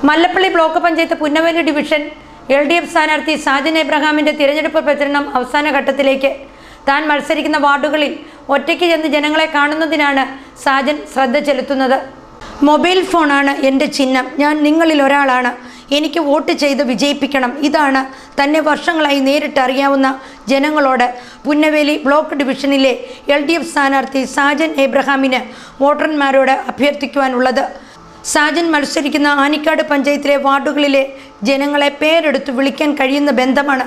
Mallappally block panchayat Punnaveli division LDF സ്ഥാനാർത്ഥി സാജൻ എബ്രഹാമിന്റെ തിരഞ്ഞെടുപ്പ് പ്രചരണം അവസാന ഘട്ടത്തിലേക്ക്. താൻ മത്സരിക്കുന്ന വാർഡുകളിൽ ഒറ്റയ്ക്ക് ചെന്ന് ജനങ്ങളെ കാണുന്നതിനാണ് സാജൻ ശ്രദ്ധ ചെലുത്തുന്നത്. മൊബൈൽ ഫോണാണ് എൻ്റെ ചിഹ്നം, ഞാൻ നിങ്ങളിൽ ഒരാളാണ്, എനിക്ക് വോട്ട് ചെയ്ത് വിജയിപ്പിക്കണം. ഇതാണ് തന്നെ വർഷങ്ങളായി നേരിട്ടറിയാവുന്ന ജനങ്ങളോട് പുന്നവേലി ബ്ലോക്ക് ഡിവിഷനിലെ LDF സ്ഥാനാർത്ഥി സാജൻ എബ്രഹാമിന് വോട്ടർമാരോട് അഭ്യർത്ഥിക്കുവാനുള്ളത്. സാജൻ മത്സരിക്കുന്ന ആനിക്കാട് പഞ്ചായത്തിലെ വാർഡുകളിലെ ജനങ്ങളെ പേരെടുത്ത് വിളിക്കാൻ കഴിയുന്ന ബന്ധമാണ്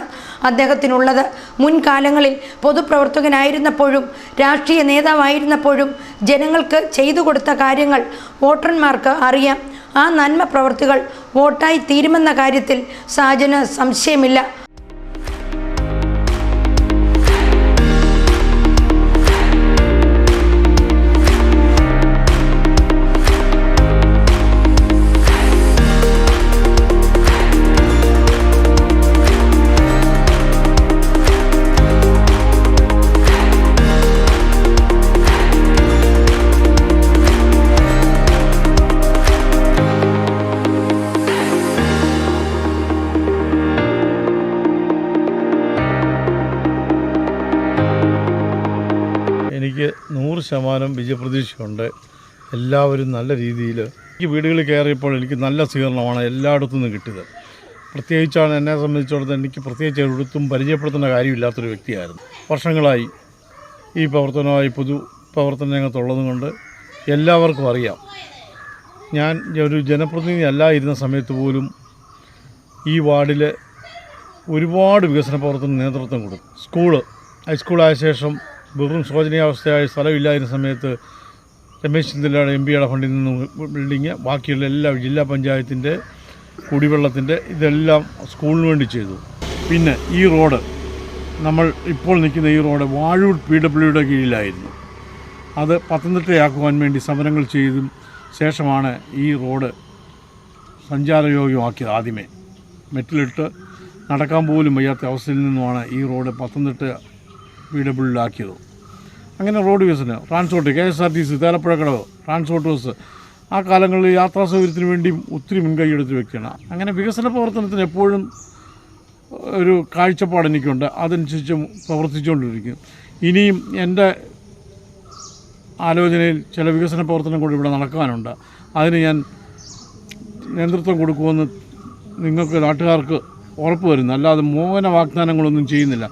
അദ്ദേഹത്തിനുള്ളത്. മുൻകാലങ്ങളിൽ പൊതുപ്രവർത്തകനായിരുന്നപ്പോഴും രാഷ്ട്രീയ നേതാവായിരുന്നപ്പോഴും ജനങ്ങൾക്ക് ചെയ്തു കൊടുത്ത കാര്യങ്ങൾ വോട്ടർമാർക്ക് അറിയാം. ആ നന്മ പ്രവൃത്തികൾ വോട്ടായി തീരുമെന്ന കാര്യത്തിൽ സാജന് സംശയമില്ല. എനിക്ക് 100% വിജയപ്രതീക്ഷയുണ്ട്. എല്ലാവരും നല്ല രീതിയിൽ ഈ വീടുകളിൽ കയറിയപ്പോൾ എനിക്ക് നല്ല സ്വീകരണമാണ് എല്ലായിടത്തു നിന്നും കിട്ടിയത്. പ്രത്യേകിച്ചാണ് എന്നെ സംബന്ധിച്ചിടത്തോളം എനിക്ക് പ്രത്യേകിച്ച് ഒരിടത്തും പരിചയപ്പെടുത്തേണ്ട കാര്യമില്ലാത്തൊരു വ്യക്തിയായിരുന്നു. വർഷങ്ങളായി ഈ പ്രവർത്തനമായി പൊതു പ്രവർത്തന രംഗത്തുള്ളതും കൊണ്ട് എല്ലാവർക്കും അറിയാം. ഞാൻ ഒരു ജനപ്രതിനിധി അല്ലായിരുന്ന സമയത്ത് പോലും ഈ വാർഡിൽ ഒരുപാട് വികസന പ്രവർത്തന നേതൃത്വം കൊടുത്തു. ഹൈസ്കൂളായ ശേഷം വെറും ശോചനീയാവസ്ഥയായ സ്ഥലമില്ലായിരുന്ന സമയത്ത് രമേശ് ചെന്നിത്തലയുടെ MP ഫണ്ടിൽ നിന്ന് ബിൽഡിങ്, ബാക്കിയുള്ള എല്ലാ ജില്ലാ പഞ്ചായത്തിൻ്റെ കുടിവെള്ളത്തിൻ്റെ ഇതെല്ലാം സ്കൂളിന് വേണ്ടി ചെയ്തു. പിന്നെ ഈ റോഡ്, നമ്മൾ ഇപ്പോൾ നിൽക്കുന്ന ഈ റോഡ് വാഴൂർ PWയുടെ കീഴിലായിരുന്നു. അത് പത്തനംതിട്ടയാക്കുവാൻ വേണ്ടി സമരങ്ങൾ ചെയ്തും ശേഷമാണ് ഈ റോഡ് സഞ്ചാരയോഗ്യമാക്കിയത്. ആദ്യമേ മെറ്റിലിട്ട് നടക്കാൻ പോലും വയ്യാത്ത അവസ്ഥയിൽ നിന്നുമാണ് ഈ റോഡ് പത്തനംതിട്ട PWയിലാക്കിയത്. അങ്ങനെ റോഡ് വികസനം, ട്രാൻസ്പോർട്ട്, KSRTC, തേലപ്പുഴക്കടവ്, ട്രാൻസ്പോർട്ട് ബസ് ആ കാലങ്ങളിൽ യാത്രാ സൗകര്യത്തിന് വേണ്ടിയും ഒത്തിരി മുൻകൈയെടുത്ത വ്യക്തിയാണ്. അങ്ങനെ വികസന പ്രവർത്തനത്തിന് എപ്പോഴും ഒരു കാഴ്ചപ്പാട് എനിക്കുണ്ട്. അതനുസരിച്ച് പ്രവർത്തിച്ചുകൊണ്ടിരിക്കും. ഇനിയും എൻ്റെ ആലോചനയിൽ ചില വികസന പ്രവർത്തനം കൂടി ഇവിടെ നടക്കാനുണ്ട്. അതിന് ഞാൻ നേതൃത്വം കൊടുക്കുമെന്ന് നിങ്ങൾക്ക് നാട്ടുകാർക്ക് ഉറപ്പ് വരുന്നു. അല്ലാതെ മോഹന വാഗ്ദാനങ്ങളൊന്നും ചെയ്യുന്നില്ല.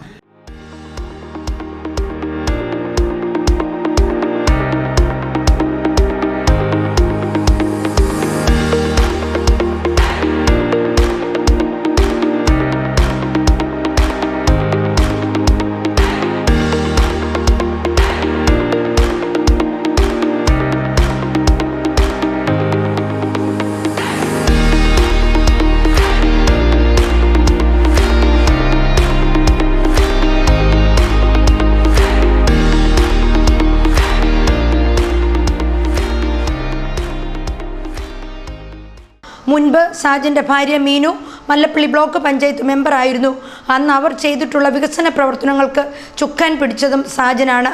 മുൻപ് സാജൻ്റെ ഭാര്യ മീനു മല്ലപ്പള്ളി ബ്ലോക്ക് പഞ്ചായത്ത് മെമ്പറായിരുന്നു. അന്ന് അവർ ചെയ്തിട്ടുള്ള വികസന പ്രവർത്തനങ്ങൾക്ക് ചുക്കാൻ പിടിച്ചതും സാജനാണ്.